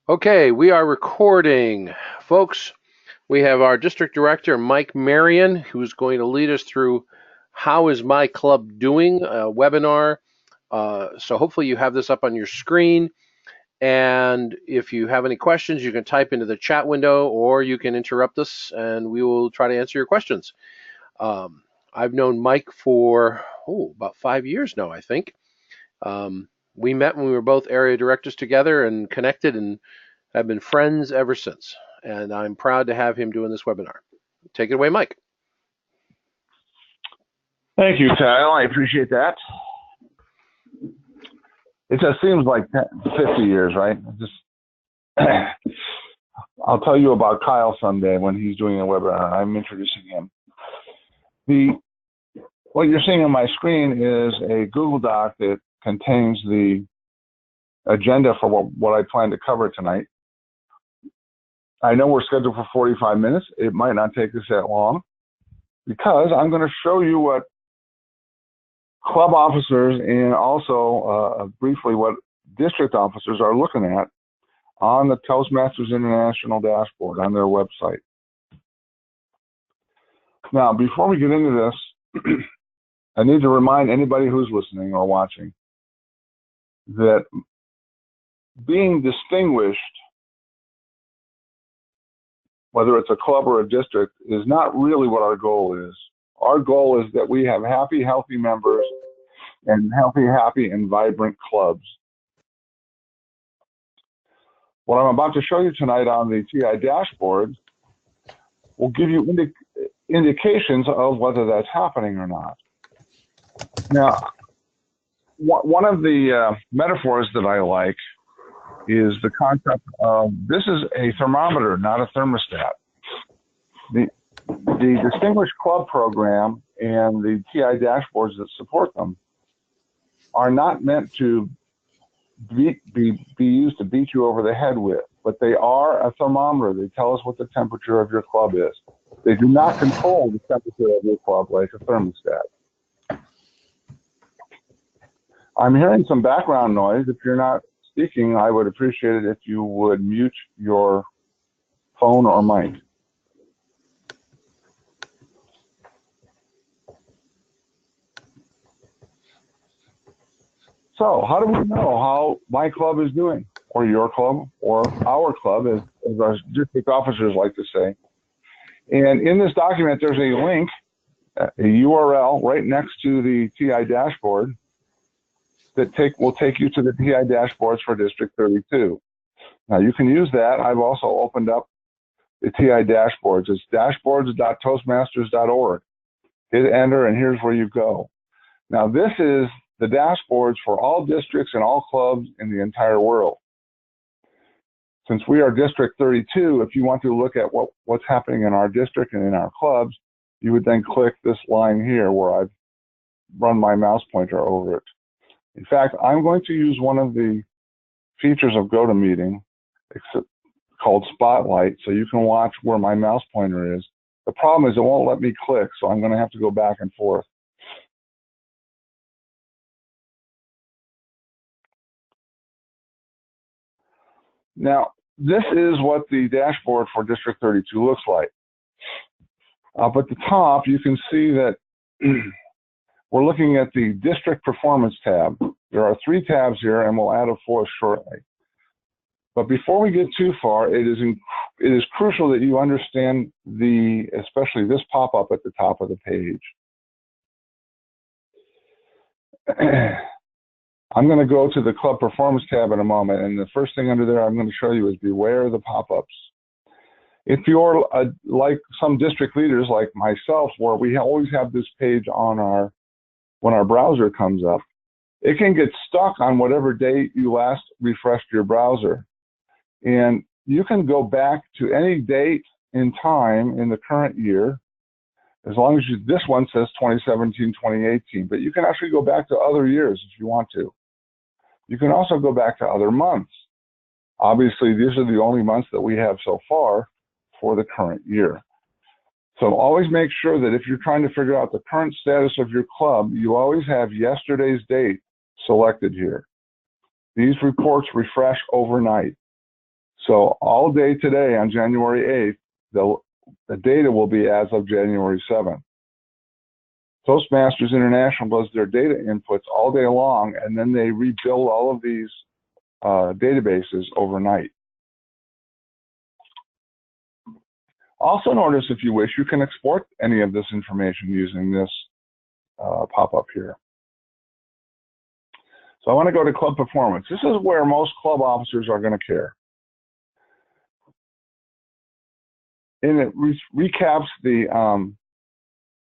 Okay, we are recording. Folks, we have our district director, Mike Marion, who's going to lead us through How is My Club Doing? A webinar. So hopefully you have this up on your screen. And if you have any questions, you can type into the chat window or you can interrupt us and we will try to answer your questions. I've known Mike for about 5 years now, I think. We met when we were both area directors together and connected and have been friends ever since, and I'm proud to have him doing this webinar. Take it away, Mike. Thank you, Kyle. I appreciate that. It just seems like 50 years, right? I'll tell you about Kyle someday when he's doing a webinar. I'm introducing him. What you're seeing on my screen is a Google Doc that contains the agenda for what I plan to cover tonight. I know we're scheduled for 45 minutes. It might not take us that long because I'm going to show you what club officers and also briefly what district officers are looking at on the Toastmasters International dashboard on their website. Now, before we get into this, I need to remind anybody who's listening or watching that being distinguished, whether it's a club or a district, is not really what our goal is. Our goal is that we have happy, healthy members and happy, and vibrant clubs. What I'm about to show you tonight on the TI dashboard will give you indications of whether that's happening or not. Now, one of the metaphors that I like is the concept of this is a thermometer, not a thermostat. The Distinguished Club Program and the TI dashboards that support them are not meant to be used to beat you over the head with, but they are a thermometer. They tell us what the temperature of your club is. They do not control the temperature of your club like a thermostat. I'm hearing some background noise. If you're not speaking, I would appreciate it if you would mute your phone or mic. So how do we know how my club is doing, or your club, or our club, as our district officers like to say? And in this document, there's a link, a URL right next to the TI dashboard that will take you to the TI dashboards for District 32. Now you can use that. I've also opened up the TI dashboards. It's dashboards.toastmasters.org. Hit enter, and here's where you go. Now this is the dashboards for all districts and all clubs in the entire world. Since we are District 32, if you want to look at what's happening in our district and in our clubs, you would then click this line here where I've run my mouse pointer over it. In fact, I'm going to use one of the features of GoToMeeting called Spotlight, so you can watch where my mouse pointer is. The problem is it won't let me click, so I'm going to have to go back and forth. Now, this is what the dashboard for District 32 looks like. Up at the top, you can see that we're looking at the District Performance tab. There are 3 tabs here, and we'll add a 4th shortly. But before we get too far, it is crucial that you understand especially this pop-up at the top of the page. I'm going to go to the Club Performance tab in a moment, and the first thing under there I'm going to show you is beware of the pop-ups. If you're like some district leaders like myself, where we always have this page on when our browser comes up, it can get stuck on whatever date you last refreshed your browser. And you can go back to any date in time in the current year, as long as this one says 2017, 2018, but you can actually go back to other years if you want to. You can also go back to other months. Obviously, these are the only months that we have so far for the current year. So always make sure that if you're trying to figure out the current status of your club, you always have yesterday's date selected here. These reports refresh overnight. So all day today on January 8th, the data will be as of January 7th. Toastmasters International does their data inputs all day long, and then they rebuild all of these databases overnight. Also notice, if you wish, you can export any of this information using this pop-up here. So I want to go to club performance. This is where most club officers are going to care. And it recaps the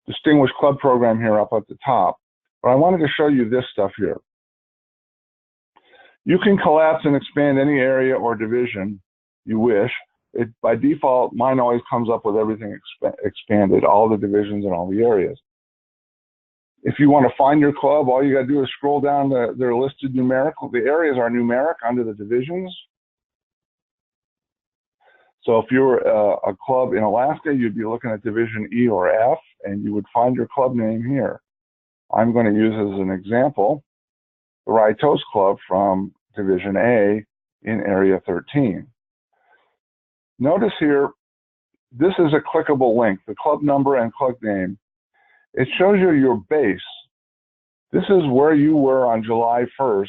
Distinguished Club program here up at the top. But I wanted to show you this stuff here. You can collapse and expand any area or division you wish. By default, mine always comes up with everything expanded, all the divisions and all the areas. If you want to find your club, all you got to do is scroll down. They're listed numerical. The areas are numeric under the divisions. So if you're a club in Alaska, you'd be looking at Division E or F, and you would find your club name here. I'm going to use as an example the Rye Toast Club from Division A in Area 13. Notice here, this is a clickable link, the club number and club name. It shows you your base. This is where you were on July 1st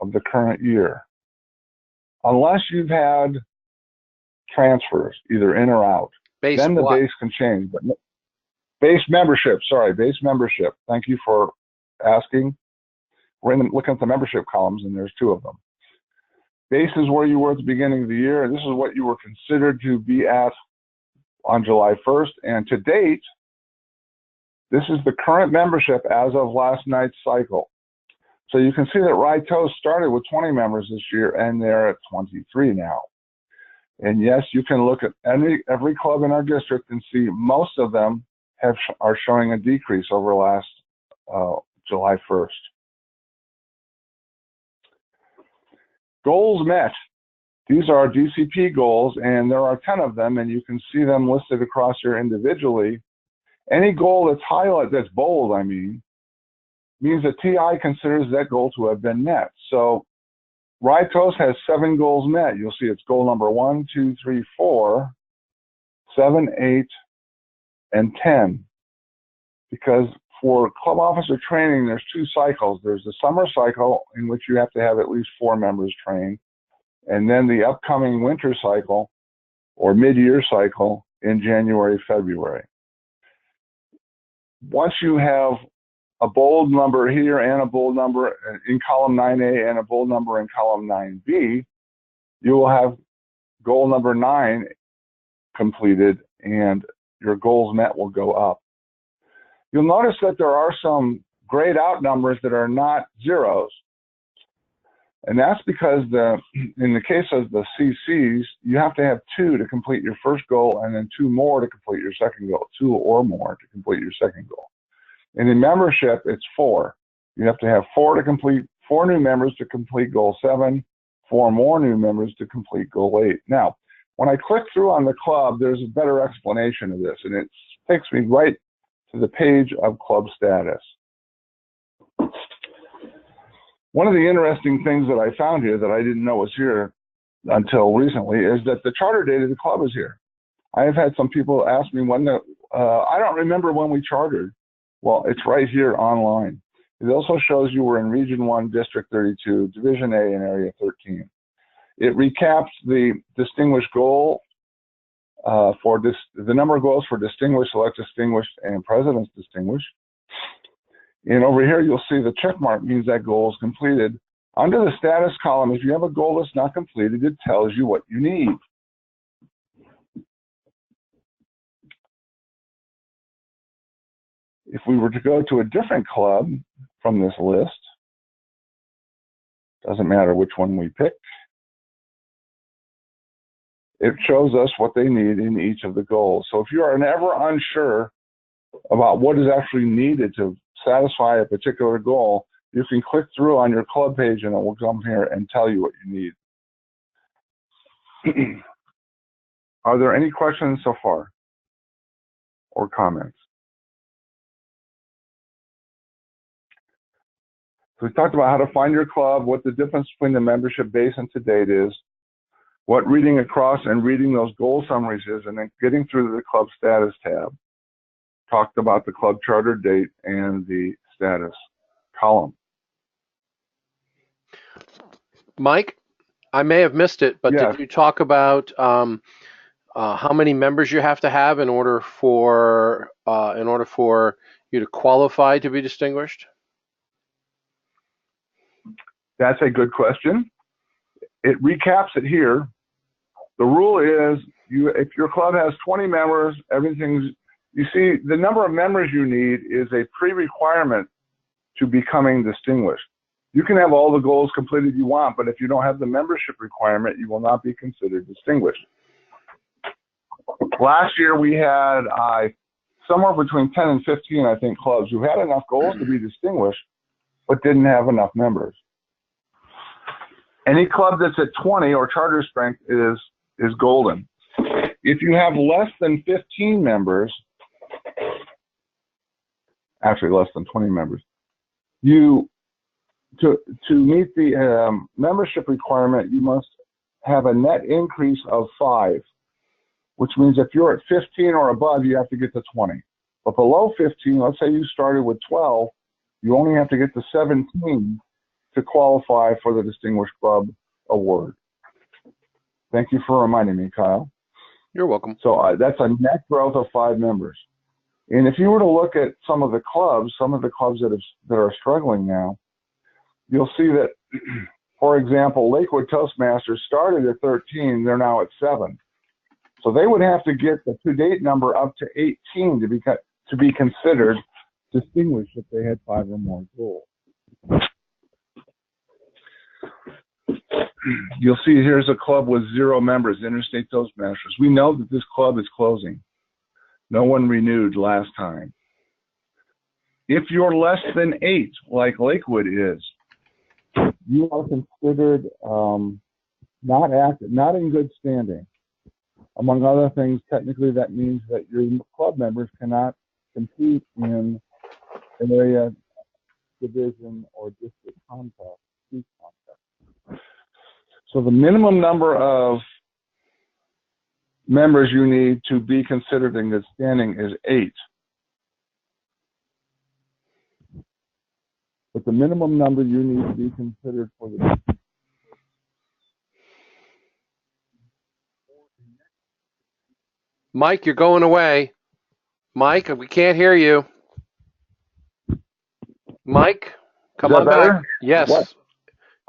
of the current year. Unless you've had transfers, either in or out, Base then the what? base can change. But base membership, sorry, base membership. Thank you for asking. We're looking at the membership columns, and there's two of them. Base is where you were at the beginning of the year, and this is what you were considered to be at on July 1st. And to date, this is the current membership as of last night's cycle. So you can see that Rye Toast started with 20 members this year, and they're at 23 now. And yes, you can look at every club in our district and see most of them are showing a decrease over last July 1st. Goals met. These are DCP goals, and there are 10 of them, and you can see them listed across here individually. Any goal that's highlighted, that's bold, I mean, means that TI considers that goal to have been met. So Rye Toast has 7 goals met. You'll see it's goal number 1, 2, 3, 4, 7, 8, and 10. Because for club officer training, there's 2 cycles. There's the summer cycle, in which you have to have at least 4 members trained, and then the upcoming winter cycle or mid-year cycle in January, February. Once you have a bold number here and a bold number in column 9A and a bold number in column 9B, you will have goal number 9 completed, and your goals met will go up. You'll notice that there are some grayed out numbers that are not zeros. And that's because in the case of the CCs, you have to have 2 to complete your first goal, and then 2 more to complete your second goal, 2 or more to complete your second goal. And in membership, it's 4. You have to have 4 new members to complete goal 7, 4 more new members to complete goal 8. Now, when I click through on the club, there's a better explanation of this, and it takes me right to the page of club status. One of the interesting things that I found here that I didn't know was here until recently is that the charter date of the club is here. I have had some people ask me when I don't remember when we chartered. Well, it's right here online. It also shows you were in Region 1, District 32, Division A in Area 13. It recaps the distinguished goal the number of goals for distinguished, select distinguished, and president's distinguished. And over here, you'll see the check mark means that goal is completed. Under the status column, if you have a goal that's not completed, it tells you what you need. If we were to go to a different club from this list, doesn't matter which one we pick, it shows us what they need in each of the goals. So if you are ever unsure about what is actually needed to satisfy a particular goal, you can click through on your club page and it will come here and tell you what you need. Are there any questions so far or comments? So we talked about how to find your club, what the difference between the membership base and to date is. what reading across and reading those goal summaries is, and then getting through the club status tab. Talked about the club charter date and the status column. Mike, I may have missed it, but Yes. did you talk about how many members you have to have in order for you to qualify to be distinguished? That's a good question. It recaps it here. The rule is, if your club has 20 members, you see, the number of members you need is a pre-requirement to becoming distinguished. You can have all the goals completed you want, but if you don't have the membership requirement, you will not be considered distinguished. Last year we had somewhere between 10 and 15, I think, clubs who had enough goals to be distinguished, but didn't have enough members. Any club that's at 20 or charter strength is golden. If you have less than 15 members, actually less than 20 members, to meet the membership requirement, you must have a net increase of 5, which means if you're at 15 or above, you have to get to 20. But below 15, let's say you started with 12, you only have to get to 17 to qualify for the Distinguished Club Award. Thank you for reminding me, Kyle. You're welcome. So that's a net growth of 5 members. And if you were to look at some of the clubs that are struggling now, you'll see that, for example, Lakewood Toastmasters started at 13, they're now at 7. So they would have to get the to-date number up to 18 to be considered distinguished if they had 5 or more goals. You'll see here's a club with 0 members, Interstate Toastmasters. We know that this club is closing. No one renewed last time. If you're less than 8, like Lakewood is, you are considered not active, not in good standing. Among other things, technically that means that your club members cannot compete in an area, division, or district contest. So the minimum number of members you need to be considered in good standing is 8. But the minimum number you need to be considered for the Mike, you're going away. Mike, we can't hear you. Mike, come on back. Yes. What?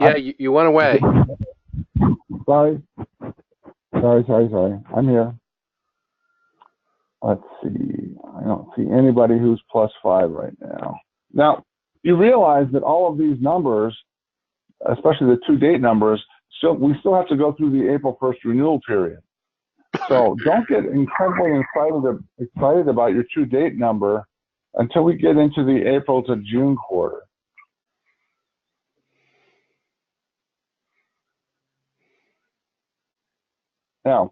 Yeah, you went away. Sorry. I'm here. Let's see. I don't see anybody who's +5 right now. Now, you realize that all of these numbers, especially the to-date numbers, we still have to go through the April 1st renewal period. So don't get incredibly excited about your to-date number until we get into the April to June quarter. Now,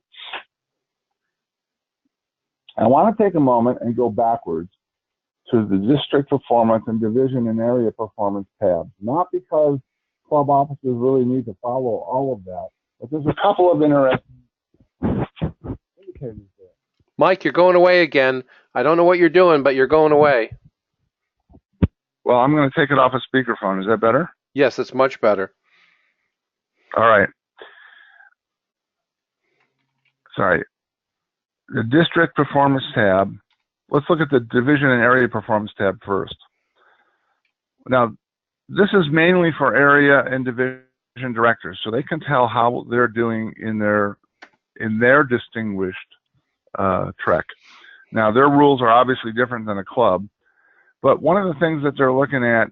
I want to take a moment and go backwards to the district performance and division and area performance tabs. Not because club officers really need to follow all of that, but there's a couple of interesting indicators there. Mike, you're going away again. I don't know what you're doing, but you're going away. Well, I'm going to take it off a speakerphone. Is that better? Yes, it's much better. All right. Sorry. The district performance tab. Let's look at the division and area performance tab first. Now, this is mainly for area and division directors, so they can tell how they're doing in their distinguished trek. Now, their rules are obviously different than a club, but one of the things that they're looking at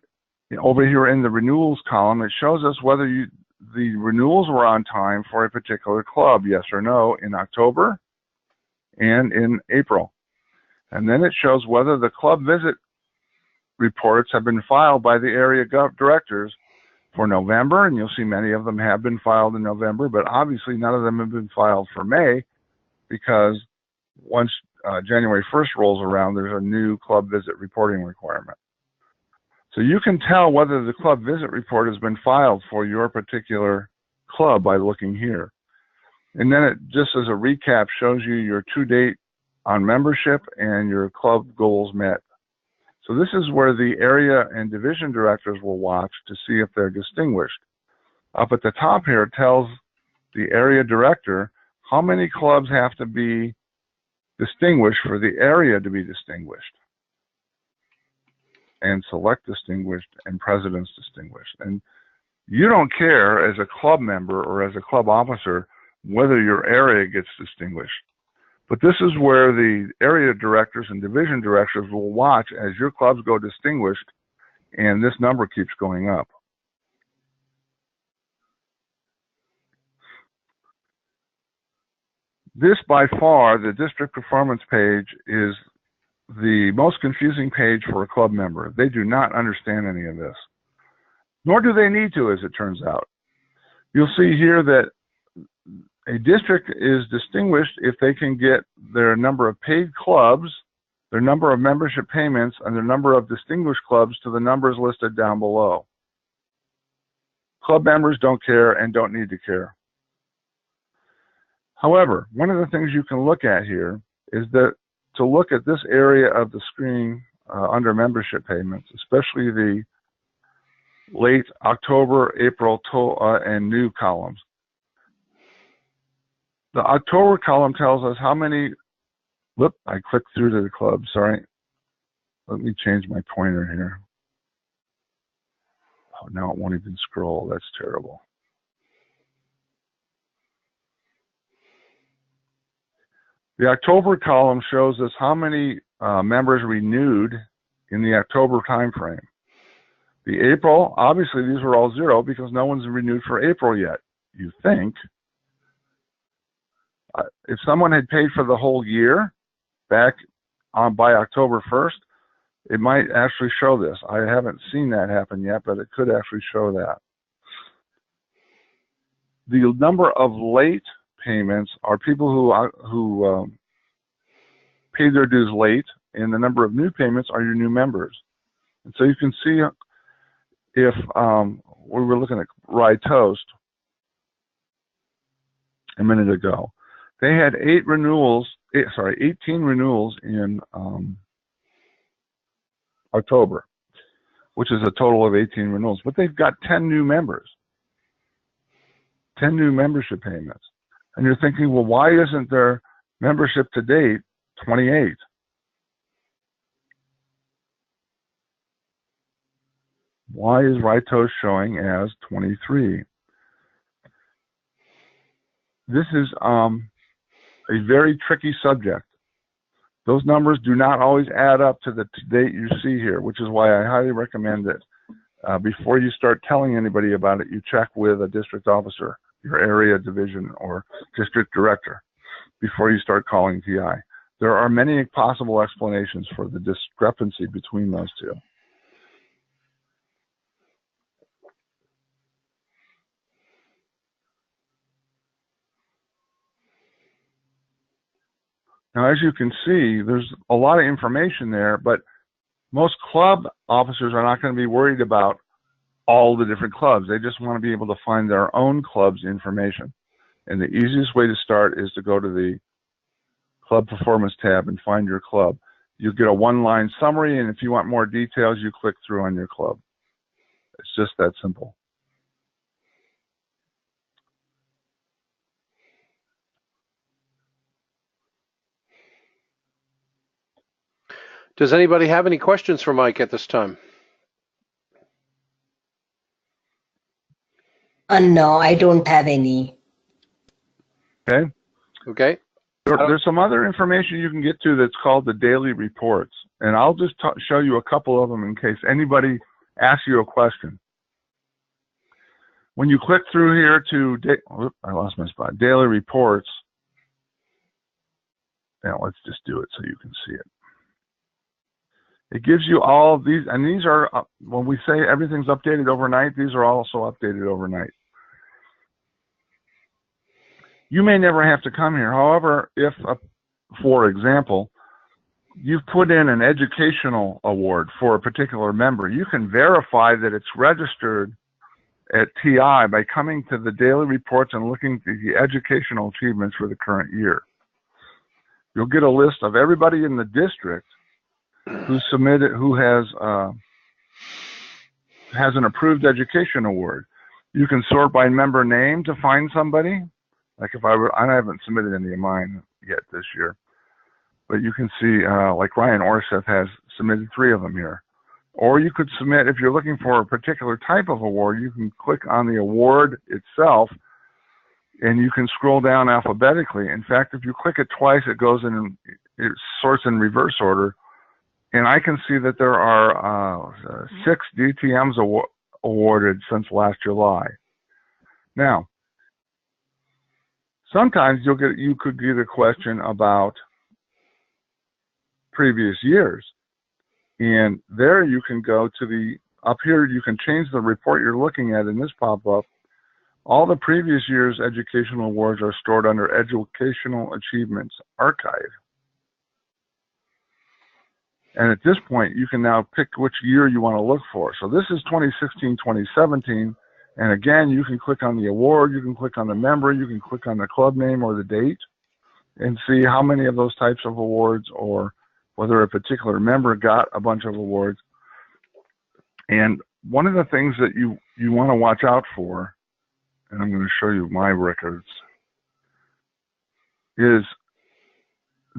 over here in the renewals column, it shows us whether the renewals were on time for a particular club, yes or no, in October and in April. And then it shows whether the club visit reports have been filed by the area directors for November, and you'll see many of them have been filed in November, but obviously none of them have been filed for May, because once January 1st rolls around, there's a new club visit reporting requirement. So you can tell whether the club visit report has been filed for your particular club by looking here. And then it, just as a recap, shows you your to date on membership and your club goals met. So this is where the area and division directors will watch to see if they're distinguished. Up at the top here, it tells the area director how many clubs have to be distinguished for the area to be distinguished. And select distinguished and president's distinguished. And you don't care as a club member or as a club officer whether your area gets distinguished. But this is where the area directors and division directors will watch as your clubs go distinguished and this number keeps going up. This, by far, the district performance page, is the most confusing page for a club member. They do not understand any of this, nor do they need to, as it turns out. You'll see here that a district is distinguished if they can get their number of paid clubs, their number of membership payments, and their number of distinguished clubs to the numbers listed down below. Club members don't care and don't need to care. However, one of the things you can look at here is that to look at this area of the screen under membership payments, especially the late October, April, and new columns. The October column tells us how many, whoop, I clicked through to the club, sorry. Let me change my pointer here. Oh, now it won't even scroll, that's terrible. The October column shows us how many members renewed in the October timeframe. The April, obviously these were all 0 because no one's renewed for April yet, you think. If someone had paid for the whole year back by October 1st, it might actually show this. I haven't seen that happen yet, but it could actually show that. The number of late payments are people who paid their dues late, and the number of new payments are your new members. And so you can see if we were looking at Rye Toast a minute ago, they had 18 renewals in October, which is a total of 18 renewals, but they've got 10 new members, 10 new membership payments. And you're thinking, well, why isn't their membership to date 28? Why is Rye Toast showing as 23? This is a very tricky subject. Those numbers do not always add up to the date you see here, which is why I highly recommend that before you start telling anybody about it, you check with a district officer, your area division or district director, before you start calling TI. There are many possible explanations for the discrepancy between those two. Now, as you can see, there's a lot of information there, but most club officers are not going to be worried about all the different clubs. They just want to be able to find their own club's information. And the easiest way to start is to go to the Club Performance tab and find your club. You get a one-line summary, and if you want more details, you click through on your club. It's just that simple. Does anybody have any questions for Mike at this time? No, I don't have any. Okay. Okay. There's some other information you can get to that's called the daily reports, and I'll just show you a couple of them in case anybody asks you a question. When you click through here to, I lost my spot, daily reports. Now let's just do it so you can see it. It gives you all these, and these are, when we say everything's updated overnight, these are also updated overnight. You may never have to come here. However, if, for example, you've put in an educational award for a particular member, you can verify that it's registered at TI by coming to the daily reports and looking at the educational achievements for the current year. You'll get a list of everybody in the district who submitted, who has an approved education award. You can sort by member name to find somebody. Like if I haven't submitted any of mine yet this year, but you can see like Ryan Orseth has submitted 3 of them here. Or you could submit, if you're looking for a particular type of award, you can click on the award itself and you can scroll down alphabetically. In fact, if you click it twice, it goes in, it sorts in reverse order. And I can see that there are 6 DTMs awarded since last July. Now, sometimes you could get a question about previous years. And there you can go to up here you can change the report you're looking at in this pop-up. All the previous year's educational awards are stored under Educational Achievements Archive. And at this point, you can now pick which year you want to look for. So this is 2016, 2017. And again, you can click on the award, you can click on the member, you can click on the club name or the date and see how many of those types of awards or whether a particular member got a bunch of awards. And one of the things that you want to watch out for, and I'm going to show you my records, is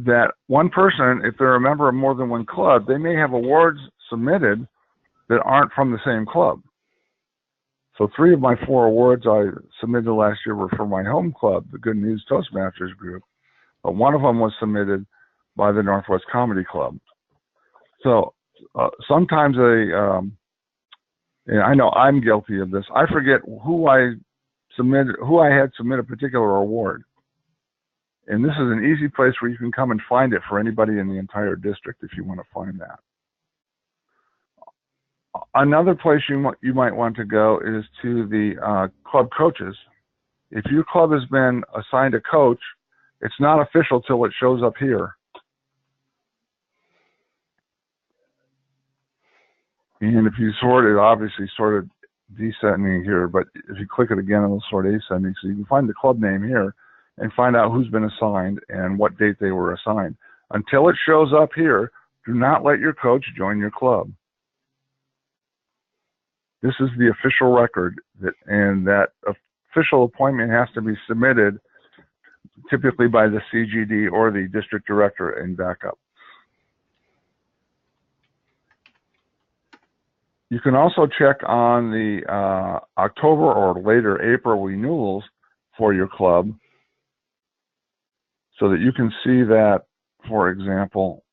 that one person, if they're a member of more than one club, they may have awards submitted that aren't from the same club. So 3 of my 4 awards I submitted last year were for my home club, the Good News Toastmasters group, but one of them was submitted by the Northwest Comedy Club. So sometimes and I know I'm guilty of this. I forget who I had submit a particular award. And this is an easy place where you can come and find it for anybody in the entire district if you want to find that. Another place you might want to go is to the club coaches. If your club has been assigned a coach, it's not official till it shows up here. And if you sort it, obviously sorted descending here, but if you click it again, it'll sort ascending. So you can find the club name here and find out who's been assigned and what date they were assigned. Until it shows up here, do not let your coach join your club. This is the official record, and that official appointment has to be submitted typically by the CGD or the district director and backup. You can also check on the October or later April renewals for your club so that you can see that, for example,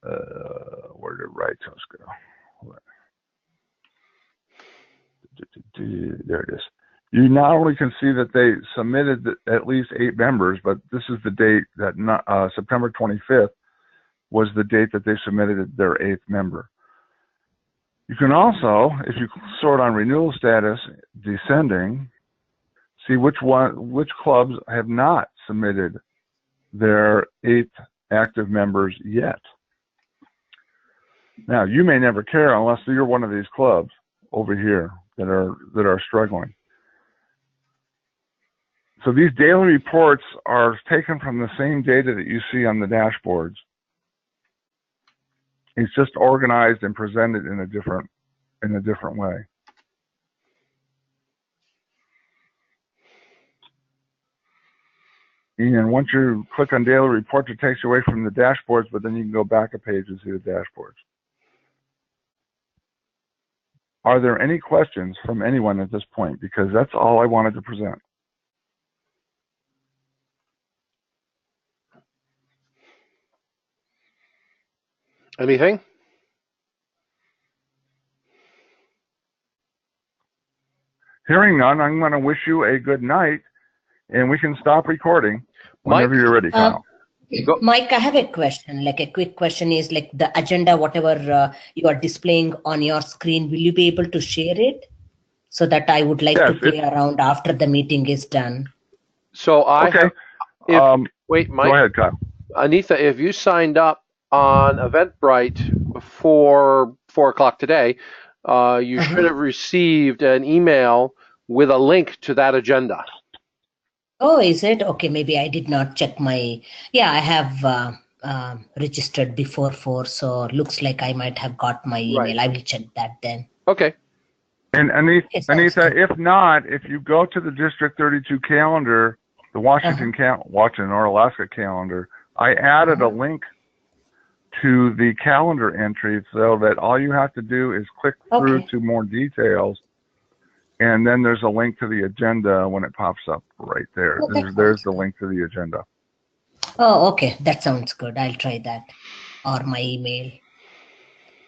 where did Right Toast go? There it is. You not only can see that they submitted at least 8 members, but this is the date that September 25th was the date that they submitted their 8th member. You can also, if you sort on renewal status descending, see which clubs have not submitted their 8th active members yet. Now, you may never care unless you're one of these clubs over here that are struggling. So these daily reports are taken from the same data that you see on the dashboards. It's just organized and presented in a different way. And once you click on daily reports, it takes you away from the dashboards, but then you can go back a page and see the dashboards. Are there any questions from anyone at this point? Because that's all I wanted to present. Anything? Hearing none, I'm going to wish you a good night, and we can stop recording whenever you're ready, Kyle. Mike, I have a question. Like a quick question is like the agenda, whatever you are displaying on your screen, will you be able to share it so that I would like to play around after the meeting is done? So wait, Mike. Go ahead, Kyle. Anita, if you signed up on Eventbrite before 4 o'clock today, you should have received an email with a link to that agenda. Oh, is it? Okay, maybe I did not check my, yeah, I have registered before 4, so looks like I might have got my email. I will check that then. Okay. And Anita, if not, if you go to the District 32 calendar, the Washington or Alaska calendar, I added a link to the calendar entry so that all you have to do is click through to more details, and then there's a link to the agenda when it pops up right there. There's the link to the agenda. Oh, okay. That sounds good. I'll try that. Or my email.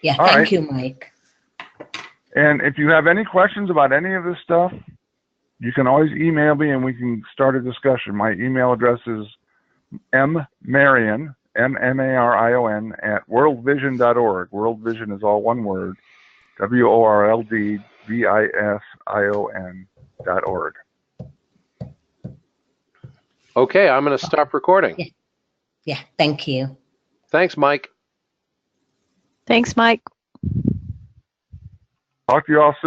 Yeah, all thank right. you, Mike. And if you have any questions about any of this stuff, you can always email me and we can start a discussion. My email address is mmarion, M-M-A-R-I-O-N, at worldvision.org. World Vision is all one word. WORLDVISION.org. Okay, I'm going to stop recording. Yeah, thank you. Thanks, Mike. Thanks, Mike. Talk to you all soon.